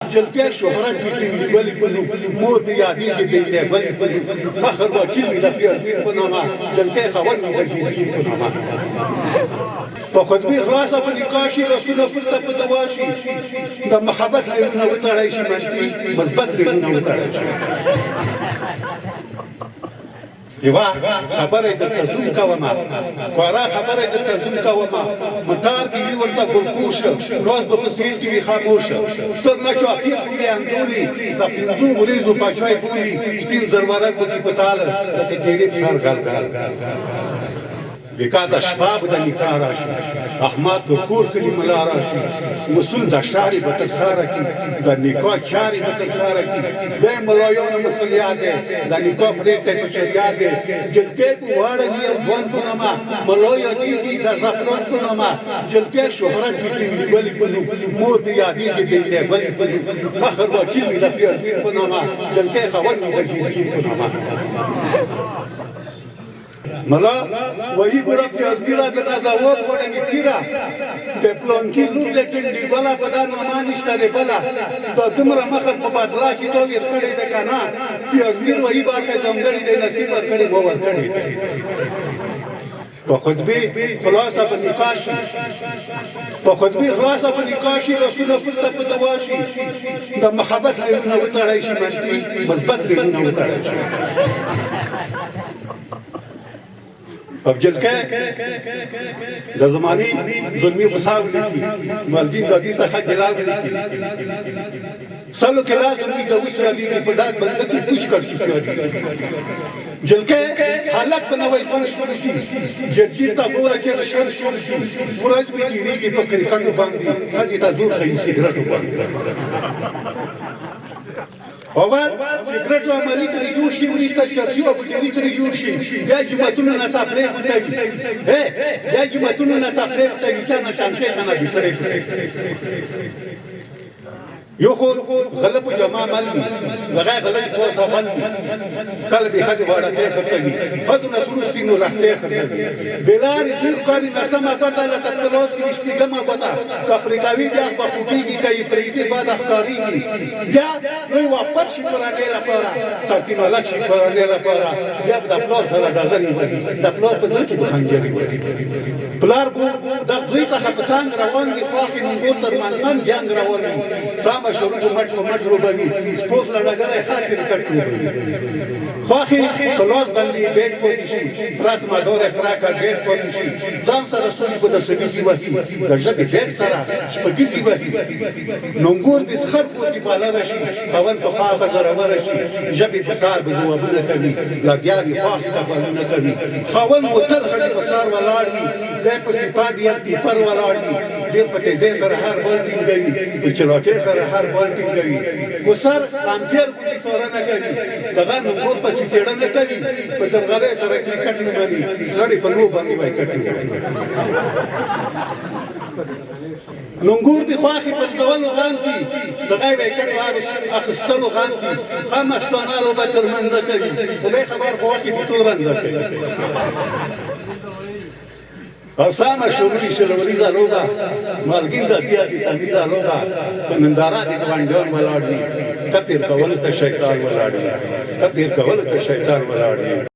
جلکه شهرت می‌کنی ولی مور بیادی که بیده ولی مخر وکیل می‌ده پیازمیر په نامه جلکه خبر می‌ده جیدی په نامه په خطبه خلاصه په نکاشي رسول پورته په دواشي د محبت له وتړای شي منفي مثبت له وتړای شي یوا خبره درته زوم کومه خورا خبره درته زوم کومه مټار کې وی ورته ګلکوش روز په سیل کې وی خاموش تر نه شو پیر په اندولي د پنځو مریضو پچای بولی سپین زرورات په پتاله د ډېرې سر ګل بکا د شباب د نکاح راشي احمد تر کور کلی ملا راشي مسول د شاري به تر ساره کې د نکاح چاري به تر ساره کې د ملایانو مسولیت د نکاح پرېکړه په شریعت دی جلکې په واړه دی ځوان په نامه ملایا دی د زفران په نامه جلکې شهرت می‌کني ولی مور بیادی کې بیده ولی مخر وکیل د پیازمیر په نامه جلکې خبر می‌ده جیدی په نامه ملا وہی گرا پیازمیرا دنا زاوت وڑے میرا تے پلان کی لور دے ټنډي بلا پدا نو مانشته دے بلا تو تمرا مخر په بدلا کی تو ور کړي دے کنا پیازمیر وہی باکه زمګړي دے نصیب ور کړي مو ور کړي په خطبه خلاصه په نکاشي په خطبه خلاصه په نکاشي رسول پورته په دواشي د محبت له وتړای شي منفي مثبت له وتړای شي अब जलके د زماني ظلمي فساد لیکي مالګین د دې څخه جلاو لیکي سلو کې لازم دي د وسره دي په ډاک بنده کې پوښ کړی شي جلکه حالت په نوې فن شروع شي جدي تا ګوره کې شر شروع شي ورځ به دیږي په کرکټ باندې هغه ته زور خي سیګریټ باندې اول سیګریټ او عملی ته جوړ شي ورسته چرچی او بټری ته جوړ شي یا جمعتون نه صاحبله کوي یا جمعتون نه صاحبله کوي چې نشانشه کنه بشری یو خو غلط جمع عمل لغه غلط کو سفل قلب خد وړه کې خطري خد نسرو سپینو راته خطري بلار زیر کاری نسمه پتا لا تکلوس کې شپګما پتا کپریکاوی بیا په خوږي کوي پریدي بعد افکاریږي بیا نو واپس شي پرانه را پورا تاکي مالا شي پرانه را پورا بیا د خپل سره درځنی وي د خپل په ځل کې بخنجري وي پلار ګور د زوی څخه پتانګ روان دي خاطر نور تر منن جنگ روان سام شروع مټ مجربني سپوس لړګره خاطر کټو خواخي کلاس باندې بیت کوتی شي پرات ما دوره کراکا بیت کوتی شي ځان سره سونی کو د سوي وحي د ژبه بیت سره شپږی وحي نونګور بس خر کوتی بالا راشي پون په خاطر زرور شي ژبه بسار به وبنه کوي لګیاري خواخي ته باندې کوي خاون وتل خدي بسار ولاړي د په صفات دی پر ولاړي د په دې سره هر بولټي کوي په چلوکه سره هر بولټي کوي وسر امپیر کوي سره نه کوي دغه نور په سیټړه نه کوي په دغه سره کرکټ نه باندې سړی په نو باندې وای کټي نونګور به خواخي په ډول غان دي دغه وکړ واره اخستلو غان دي خامستانالو به ترمنځ کوي خدای خبر خواخي په سورند کوي او سامه شوړی شلوري زالوګه مالګین ذاتیا دي تمیزا لوګه پنندارا دي باندې ولاړ دي کپیر کول ته شیطان ولاړ دي کپیر کول ته شیطان ولاړ دي